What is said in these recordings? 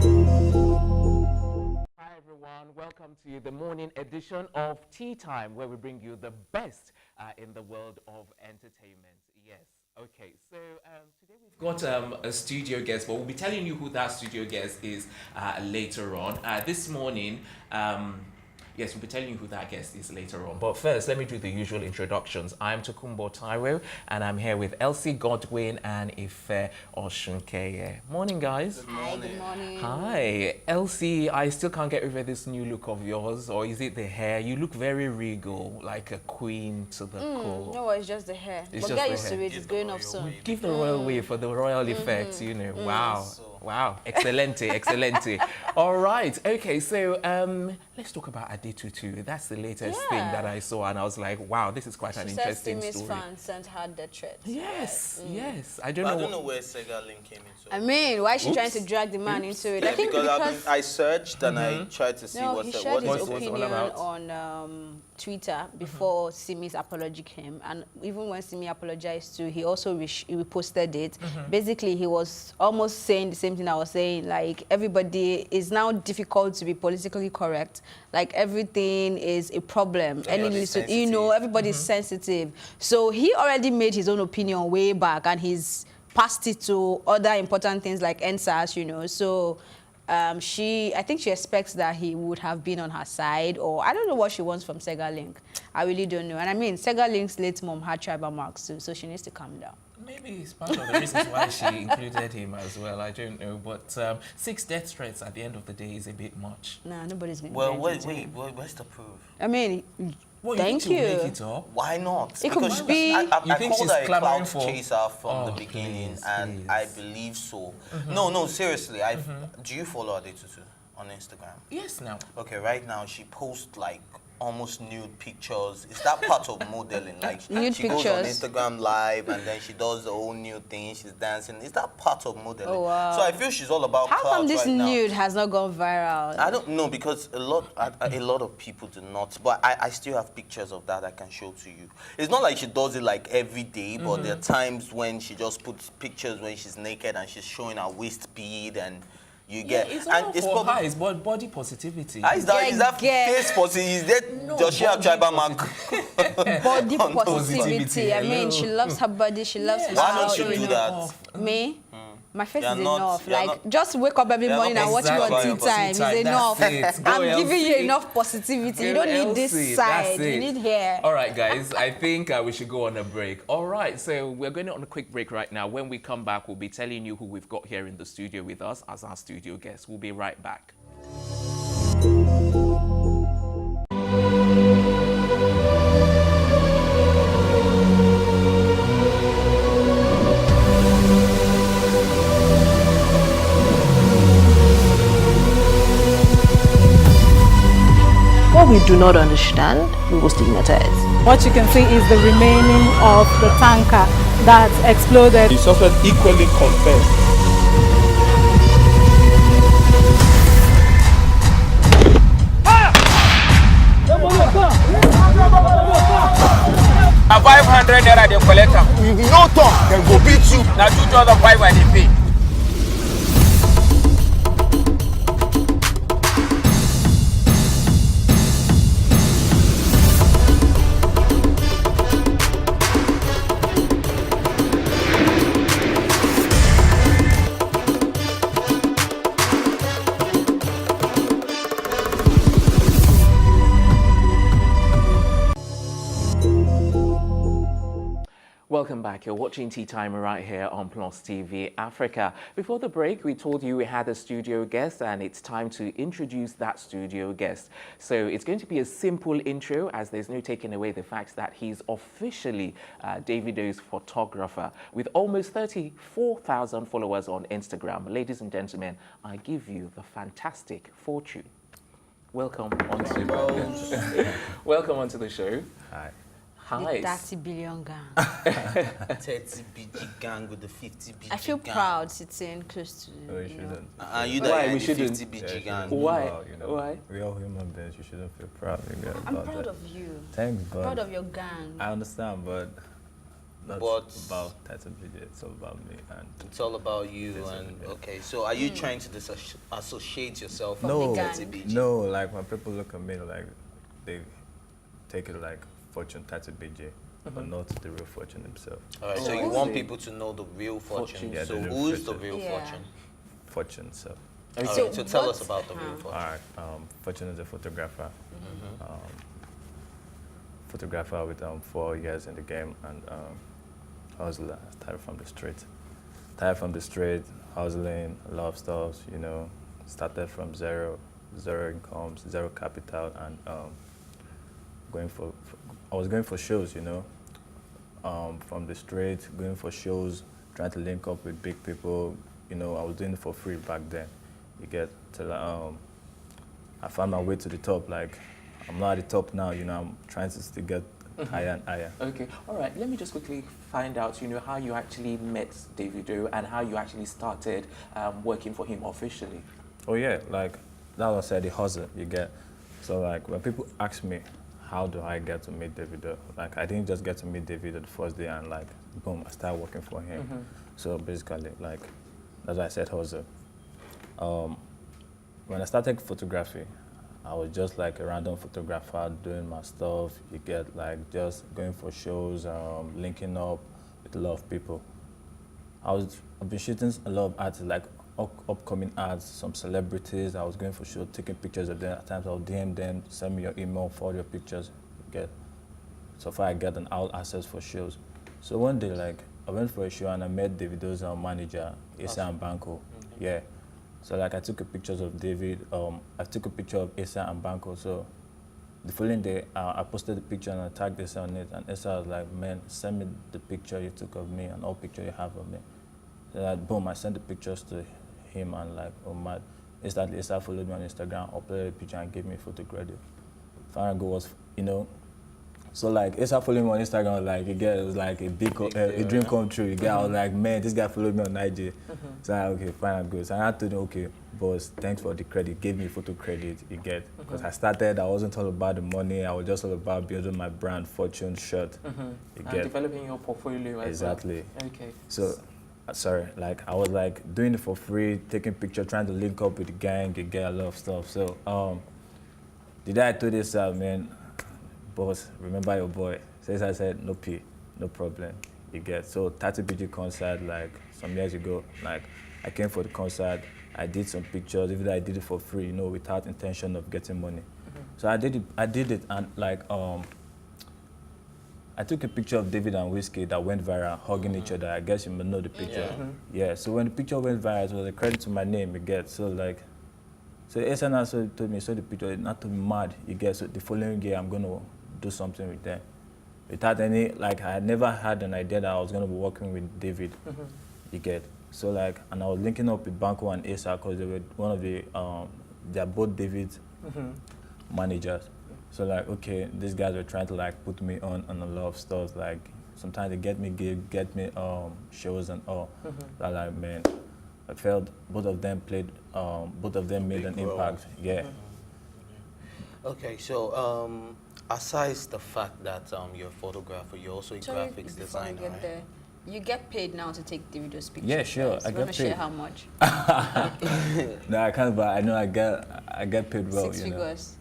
Hi everyone, welcome to the morning edition of Tea Time, where we bring you the best in the world of entertainment. Yes, okay, so today we've got a studio guest, but we'll be telling you who that studio guest is later on. This morning, yes, we'll be telling you who that guest is later on. But first, let me do the usual introductions. I'm Tokumbo Taiwo, and I'm here with Elsie Godwin and Ife Oshunkeye. Morning, guys. Good morning. Hi, good morning. Hi, Elsie. I still can't get over this new look of yours, or is it the hair? You look very regal, like a queen to the core. No, it's just the hair. It's But just get the used to hair. it. It's going off soon. Give the royal way for the royal effect, you know. Wow. Wow. Excelente, excelente. All right. Okay, so let's talk about Adetutu. That's the latest thing that I saw, and I was like, wow, this is quite an interesting She said story. Simi's fans sent her the threat. Yes, yes. I I don't don't know. know where Sega Link came into. I mean, why is she Oops. trying to drag the man into it? Yeah, I think because I searched and I tried to see no, what's he the, shared what his is it. opinion about. on Twitter before Simi's apology came, and even when Simi apologized too, he also he reposted it. Basically, he was almost saying the same thing I was saying. Like, everybody is now difficult to be politically correct. Like, everything is a problem. Everybody's Any little, you know, everybody's sensitive. So he already made his own opinion way back, and he's passed it to other important things like NSAS, you know. So I think she expects that he would have been on her side, or I don't know what she wants from Sega Link. I really don't know. And I mean, Sega Link's late mom had tribal marks too, so she needs to calm down. Maybe it's part of the reasons why she included him as well. I don't know. But 6 death threats at the end of the day is a bit much. Nah, nobody's going to Well, wait, where's the proof? I mean, Well, thank you. you. Need to make it up. Why not? It could because be- I You think called she's her a clamoring clout for- chaser from Oh, the beginning, please, and please. I believe so. No, seriously. Do you follow Adetutu on Instagram? Yes, now. Okay, right now she posts like almost nude pictures. Is that part of modeling? Like Nude she goes pictures? on Instagram Live and then she does the whole nude thing. She's dancing. Is that part of modeling? Oh, wow. So I feel she's all about How clout come this right now. nude has not gone viral? I don't know, because a lot of people do not. But I still have pictures of that I can show to you. It's not like she does it like every day, but there are times when she just puts pictures when she's naked and she's showing her waist bead and you get. It's and not it's for probably her, it's body positivity. is that face positivity? Is that No, does she have body tribal mark? Body on positivity. I mean, she loves her body. She loves Yes. how, Why don't you you do know, that? Me? My face You're is not- enough. you're Like, not- just wake up every you're morning not and watch me on exactly tea about time. It's That's enough. it. Go, I'm giving you Elsie. enough positivity. You Go, don't need this Elsie. side. That's You it. need hair. All right, guys, I think we should go on a break. All right, so we're going on a quick break right now. When we come back, we'll be telling you who we've got here in the studio with us as our studio guest. We'll be right back. What we do not understand, we will stigmatize. What you can see is the remaining of the tanker that exploded. The suspect equally confessed. A 500 naira they collect am. You no talk, then go beat you. Na 2,500 I dey pay. Welcome back. You're watching Tea Time right here on Plus TV Africa. Before the break, we told you we had a studio guest, and it's time to introduce that studio guest. So it's going to be a simple intro, as there's no taking away the fact that he's officially Davido's photographer with almost 34,000 followers on Instagram. Ladies and gentlemen, I give you the fantastic Fortune. Welcome onto welcome onto the show. Hi. Hi. The 30 billion gang. 30 BG gang with the 50 BG I feel gang. proud sitting close to No, you you know. shouldn't. You Why? that We the shouldn't. 50 Yeah, BG you gang. shouldn't. Why? Well, you know, Why? we're all human beings. You shouldn't feel proud. I'm about proud that. of you. Thanks, but Proud of your gang. I understand, but Not But about Tata BJ, it's all about me. And it's all about you. Yes, And yeah. okay, so are you trying to disassociate yourself from no, Tata BJ? no, like when people look at me, like they take it like Fortune Tata BJ, but not the real Fortune himself. All right, so you want people to know the real Fortune. Yeah, So the real who's the Fortune. real Yeah. Fortune? Fortune, so. All So right, so tell what- us about the real Fortune. All right, Fortune is a photographer. Photographer with 4 years in the game, and hustler. Started from the street. Hustling, a lot of stuff, you know. Started from zero incomes, zero capital, and I was going for shows, you know. From the street, going for shows, trying to link up with big people. You know, I was doing it for free back then. You get till I found my way to the top. Like, I'm not at the top now, you know. I'm trying to still get higher and higher. Okay, all right. Let me just quickly find out, you know, how you actually met Davido and how you actually started working for him officially. Oh yeah, like that was said, the hustle you get. So like when people ask me, how do I get to meet Davido? Like I didn't just get to meet Davido the first day and like boom, I started working for him. So basically, like that's why I said hustle. When I started photography, I was just like a random photographer doing my stuff. You get like just going for shows, linking up with a lot of people. I've been shooting a lot of artists, like upcoming artists, some celebrities. I was going for shows, taking pictures of them. At times I'll DM them, send me your email for your pictures. You get. So far I get an all access for shows. So one day, like I went for a show and I met Davido's manager, Issa Banko. Yeah. So like I took a pictures of David. I took a picture of Issa and Banko. So the following day, I posted the picture and I tagged Issa on it. And Issa was like, "Man, send me the picture you took of me and all picture you have of me." So like, boom, I sent the pictures to him and like, oh my, instantly Issa followed me on Instagram, uploaded a picture and gave me a photo credit. Final goal was, you know. So like Issa followed me on Instagram, like it was like a dream come true. You get, I was like, man, this guy followed me on IG. So I, okay, fine, I'm good. So I told him, okay, boss, thanks for the credit. Gave me photo credit. You get, because I wasn't all about the money. I was just all about building my brand, Fortuneshotz. You And get, developing your portfolio as exactly. well. Okay. So, sorry, like I was like doing it for free, taking pictures, trying to link up with the gang. You get a lot of stuff. So, the day I told this, man. Boss, remember your boy. Says I said, no P, no problem. You get. So Tata BJ concert, like some years ago, like I came for the concert, I did some pictures, even though I did it for free, you know, without intention of getting money. So I did it and like I took a picture of David and Whiskey that went viral, hugging each other. I guess you may know the picture. Yeah, so when the picture went viral, it was a credit to my name, you get. So like, so SNL told me, saw the picture, not to be mad, you get. So the following year, I'm gonna do something with them. Without any, like, I had never had an idea that I was gonna be working with David, you get. So like, and I was linking up with Banko and Asa because they were one of the, they're both David's managers. So like, okay, these guys were trying to like put me on a lot of stuff. Like sometimes they get me gigs, get me shows and all. So like, man, I felt both of them made an impact. Yeah. Okay, so aside the fact that you're a photographer, you're also a graphics designer, right? You get paid now to take Davido's pictures. Yeah, sure. Right? So I you get want to share paid. how much? No, I can't, but I know I get paid well. 6 you know. figures.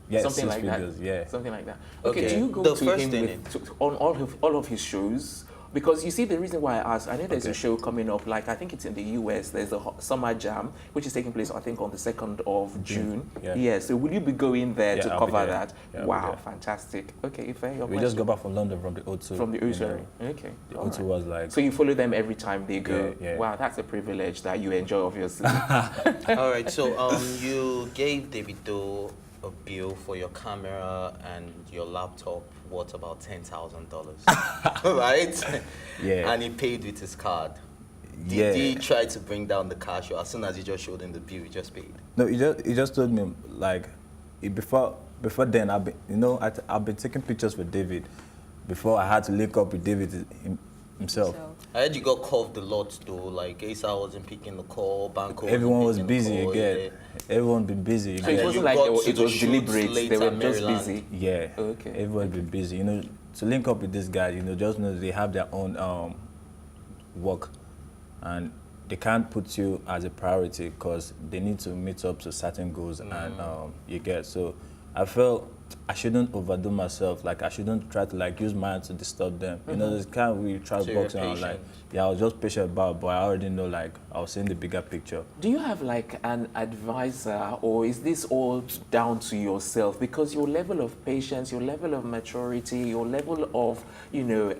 Yeah, Something 6 like figures. that. Yeah. Something like that. Okay, Okay, do you go the to first him thing on all of his shows? Because you see, the reason why I asked, I know there's a Okay. show coming up, like I think it's in the US, there's the Summer Jam, which is taking place, I think, on the 2nd of June. Yeah. So will you be going there Yeah, to I'll be cover there. that? Yeah, I'll be Wow, there. fantastic. Okay, fair your We just got back from London from the O2. from the you O2. know. Okay. The all O2 right. was like. So you follow them every time they go. Yeah, yeah. Wow, that's a privilege that you enjoy, obviously. All right, so you gave Davido a bill for your camera and your laptop worth about $10,000, right? Yeah. And he paid with his card. Did Yeah. he try to bring down the cash, or as soon as you just showed him the bill, he just paid? No, he just told me like before then I've been taking pictures with David before I had to link up with David himself. So, I heard you got called a lot though, like Asa wasn't picking the call, Banko Everyone was wasn't picking busy the call, again. Everyone been busy. So And it then wasn't you like got it to was the shoots deliberate, they later were in just Maryland. busy. Yeah. Okay. Everyone been busy. You know, to link up with these guys, you know, just know they have their own work, and they can't put you as a priority because they need to meet up to certain goals, and you get. So I felt I shouldn't overdo myself. Like I shouldn't try to like use mine to disturb them. You know, this kind of we try to box around. Like, yeah, I was just patient about, but I already know like I was seeing the bigger picture. Do you have like an advisor, or is this all down to yourself? Because your level of patience, your level of maturity, your level of, you know,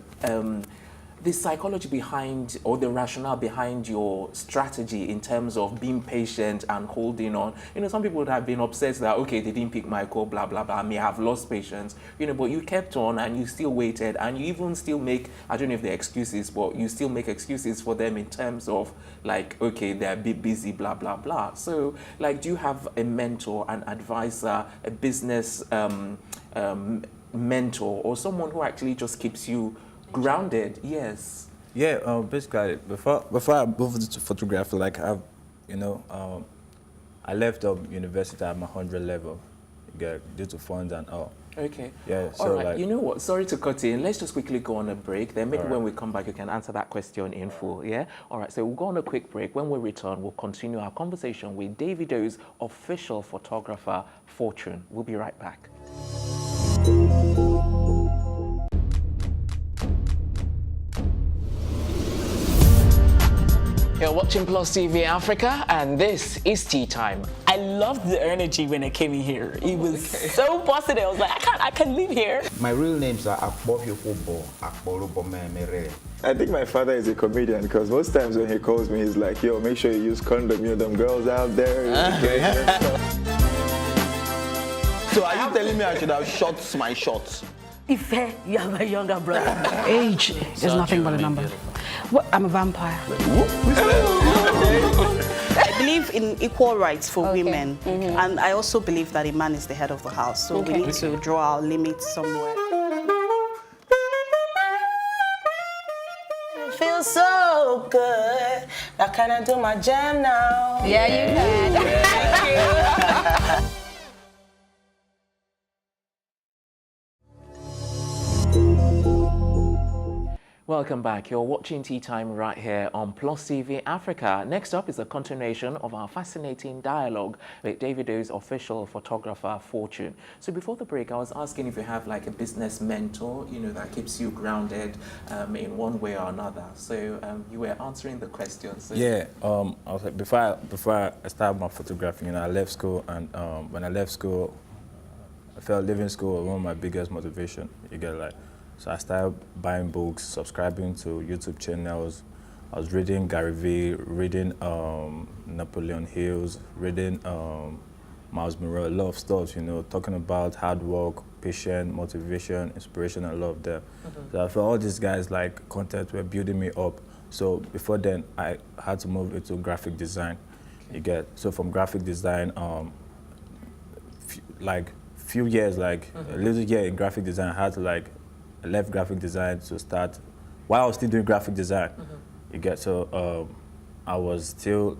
the psychology behind, or the rationale behind your strategy in terms of being patient and holding on. You know, some people would have been upset that, okay, they didn't pick my call, blah, blah, blah, I may have lost patience, you know, but you kept on and you still waited, and you even still make, I don't know if they're excuses, but you still make excuses for them in terms of like, okay, they're a bit busy, blah, blah, blah. So like, do you have a mentor, an advisor, a business mentor, or someone who actually just keeps you grounded? Yes. Yeah, basically, before I moved to photography, like I've, you know, I left university at my 100 level, due to funds and all. Okay. Yeah. So all right. like, you know what? Sorry to cut in. Let's just quickly go on a break. Then maybe when we come back, you can answer that question in full. Yeah. All right. So we'll go on a quick break. When we return, we'll continue our conversation with Davido's official photographer, Fortune. We'll be right back. You're watching Plus TV Africa, and this is Tea Time. I loved the energy when I came in here. It was so positive. I was like, I can't leave here. My real names are Akbofyokobo, Akborobo Memere. I think my father is a comedian because most times when he calls me, he's like, yo, make sure you use condom, you know, them girls out there. So are you telling me I should have shots my shots? Ife, you are my younger brother. Age is nothing but a number. What? I'm a vampire. I believe in equal rights for women, and I also believe that a man is the head of the house, so we need to draw our limits somewhere. It feels so good. Now can I do my jam now? Yeah, you can. Thank you. Welcome back. You're watching Tea Time right here on Plus TV Africa. Next up is a continuation of our fascinating dialogue with Davido's official photographer, Fortune. So before the break, I was asking if you have like a business mentor, you know, that keeps you grounded in one way or another. So you were answering the question. So yeah, I was like, before I started my photography, you know, I left school, and when I left school, I felt leaving school was one of my biggest motivation. You get like. So I started buying books, subscribing to YouTube channels. I was reading Gary Vee, reading Napoleon Hills, reading Miles Monroe, a lot of stuff, you know, talking about hard work, patience, motivation, inspiration, and a lot of them. So I felt all these guys, like, content were building me up. So before then, I had to move into graphic design. You get, so from graphic design, like, few years, like, a little year in graphic design, I had to, like, I left graphic design to start, while I was still doing graphic design, you get, so I was still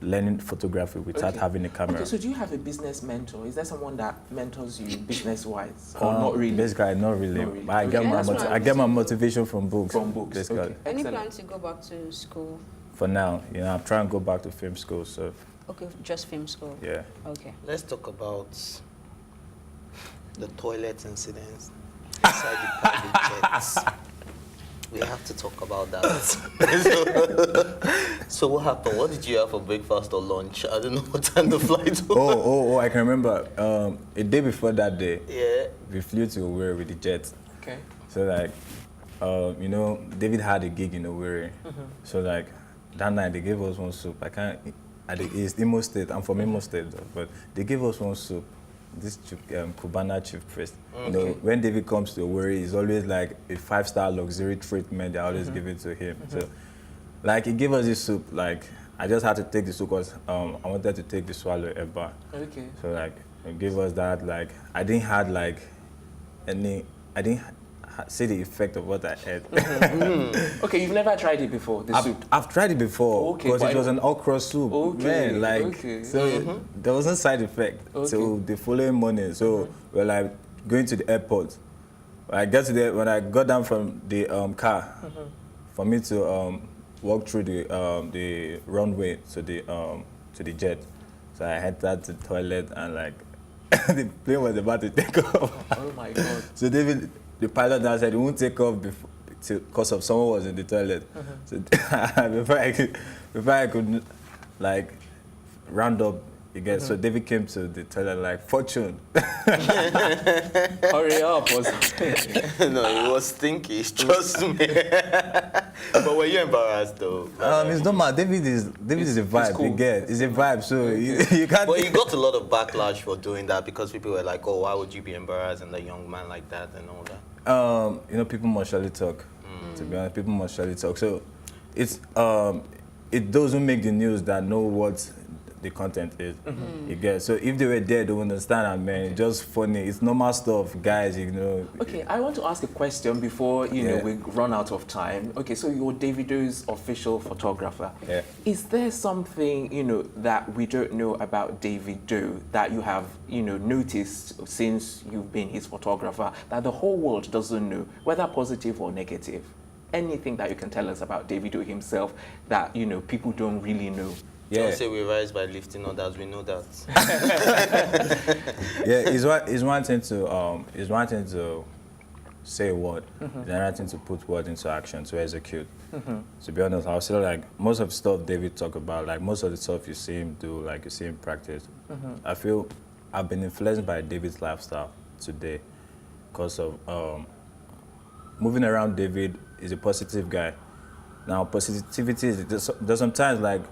learning photography without having a camera. Okay, so do you have a business mentor? Is there someone that mentors you business-wise, or not really? Basically, not really. I get my motivation from books. From books, basically. okay. Any plan to go back to school? For now, you know, I'm trying to go back to film school, so. Okay, just film school? Yeah. Okay. Let's talk about the toilet incidents inside the private jets. We have to talk about that. So what happened? What did you have for breakfast or lunch? I don't know what time the flight was. Oh, I can remember. A day before that day, we flew to Owerri with the jet. Okay. So like, you know, David had a gig in Owerri. So like, that night they gave us one soup. It's Imo State. I'm from Imo State, though, but they gave us one soup. This Cubana chief priest. You know, when David comes to Owerri, it's always like a 5-star luxury treatment. They always give it to him. So, like, he gave us this soup. Like, I just had to take the soup because I wanted to take the swallow ever. Okay. So like, he gave us that. Like, I didn't see the effect of what I ate. Okay, you've never tried it before, the soup? I've tried it before, because it was an okra soup. Man, like, so there wasn't side effect. So the following morning, so we're like going to the airport. when I got down from the car, for me to walk through the runway to the jet, so I entered the toilet and like the plane was about to take off. Oh my God! So David, the pilot now said he won't take off because of someone was in the toilet. So before I could like round up again, so David came to the toilet like, Fortune. Hurry up! No, it was stinky. Trust me. But were you embarrassed though? It's normal. David is a vibe. cool. You get, it's a vibe. So you can't. But you got a lot of backlash for doing that because people were like, "Oh, why would you be embarrassing a young man like that and all that?" People must surely talk. To be honest, people must surely talk. So it's those who make the news that know what the content is. You get. So if they were there, they would understand. And man, it's just funny. It's normal stuff, guys. You know. Okay, I want to ask a question before you know we run out of time. Okay, so you're Davido's official photographer. Yeah. Is there something that we don't know about Davido that you have noticed since you've been his photographer that the whole world doesn't know, whether positive or negative? Anything that you can tell us about Davido himself that people don't really know? Yeah. Don't say we rise by lifting others. We know that. Yeah, it's one thing to say a word. It's another thing to put word into action, to execute. To be honest, I'll say like most of the stuff David talk about, like most of the stuff you see him do, like you see him practice. I feel I've been influenced by David's lifestyle today because of moving around. David is a positive guy. Now, positivity is there's sometimes like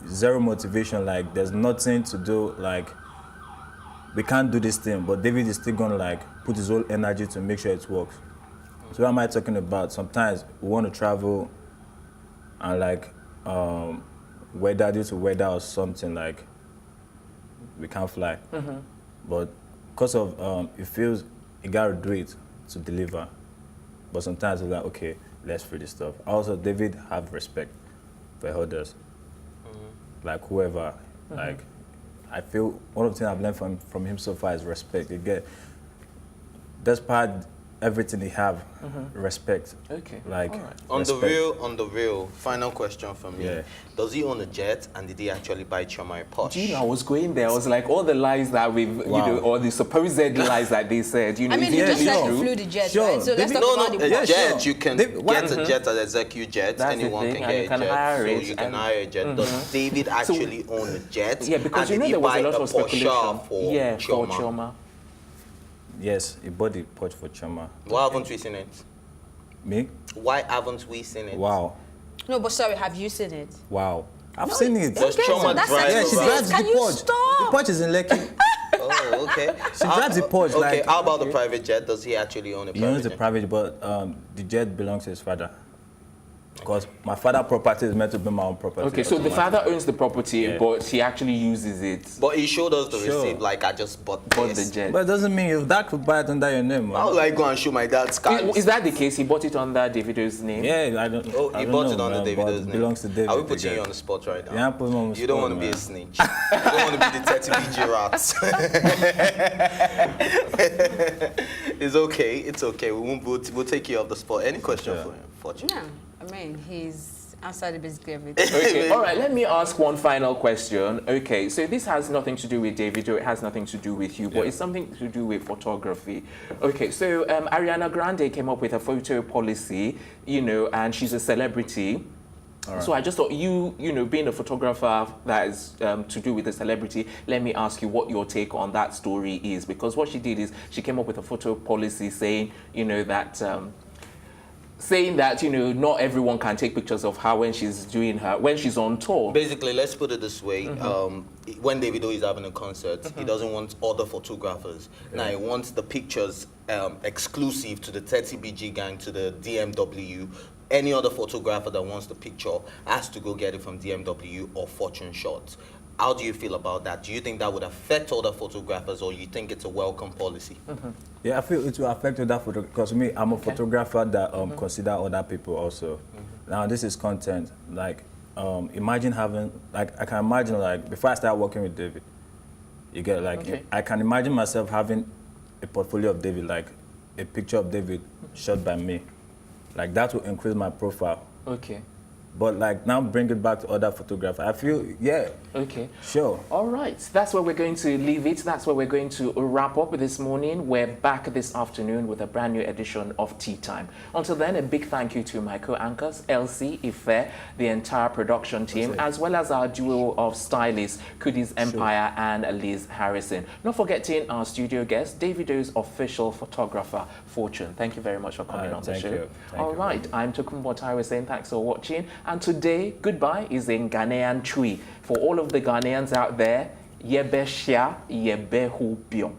zero motivation, like there's nothing to do, like we can't do this thing, but David is still gonna like put his whole energy to make sure it works. So what am I talking about? Sometimes we want to travel and like weather due to weather or something, like we can't fly. But because of it feels you gotta do it to deliver. But sometimes it's like, okay, let's free this stuff. Also, David have respect for others. Like whoever, like I feel one of the things I've learned from him so far is respect. You get, despite everything he have, respect. Okay. Like all right. On the real, final question from me. Yeah. Does he own a jet, and did he actually buy Chioma a Porsche? I was going there. I was like, all the lies that we've, or the supposed lies that they said. I mean, he just said he flew the jet, right? So let's talk about the a jet. Porsche. You can get a jet as executive jet. That's Anyone the can thing, get a jet. hire So it, you can hire a jet. Does David actually own a jet? Yeah, because and did he there was buy a lot of speculation. for Chioma? Yes, he bought the Porsche for Chioma. Why haven't we seen it? Me? Why haven't we seen it? Wow. No, but sorry, have you seen it? Wow. I've seen it. Does Chioma drive? Yeah, she drives the Can you Porsche. stop? The Porsche is in Lekki. Oh, okay. She drives the Porsche. Okay, like, how about the private jet? Does he actually own a he private owns the jet? private, but the jet belongs to his father. Because my father's property is meant to be my own property. Okay, so the father owns the property, but he actually uses it. But he showed us the Sure. receipt, like I just bought Bought this. the jet. But it doesn't mean your dad could buy it under your name. How will I go and show my dad's car? Is that the case? He bought it under Davido's name? Yeah, I don't. Oh, I he don't bought know, it under man, Davido's but name. it belongs to David. Are we putting again. you on the spot right now? Yeah, I'm putting him on the You don't spot, want to be a man. snitch. You don't want to be the 30 BG rats. It's okay. It's okay. We'll take you off the spot. Any question for him? Fortune? Yeah, I mean, he's answered basically everything. Okay, all right, let me ask one final question. Okay, so this has nothing to do with Davido, it has nothing to do with you, but it's something to do with photography. Okay, so Ariana Grande came up with a photo policy, and she's a celebrity. Right. So I just thought being a photographer that is to do with a celebrity, let me ask you what your take on that story is. Because what she did is she came up with a photo policy saying, that not everyone can take pictures of her when she's on tour. Basically, let's put it this way: when Davido is having a concert, he doesn't want other photographers. Now he wants the pictures exclusive to the 30 BG gang, to the DMW. Any other photographer that wants the picture has to go get it from DMW or Fortuneshotz. How do you feel about that? Do you think that would affect other photographers, or you think it's a welcome policy? Yeah, I feel it will affect other photographers, because me, I'm a photographer that consider other people also. Now, this is content. Like, imagine having, like, I can imagine, like, before I start working with David, you get, like, I can imagine myself having a portfolio of David, like a picture of David shot by me. Like that will increase my profile. Okay. But like now bring it back to other photographers. I feel, yeah. Okay. Sure. All right. That's where we're going to leave it. That's where we're going to wrap up this morning. We're back this afternoon with a brand new edition of Tea Time. Until then, a big thank you to my co-anchors, Elsie, Ife, the entire production team, as well as our duo of stylists, Kudi's Empire and Liz Harrison. Not forgetting our studio guest, Davido's official photographer, Fortune. Thank you very much for coming on the show. All right. I'm Tokunbo Taiwo saying thanks for watching. And today, goodbye is in Ghanaian Chui. For all of the Ghanaians out there, Yebe Shia, Yebe Hu Bion.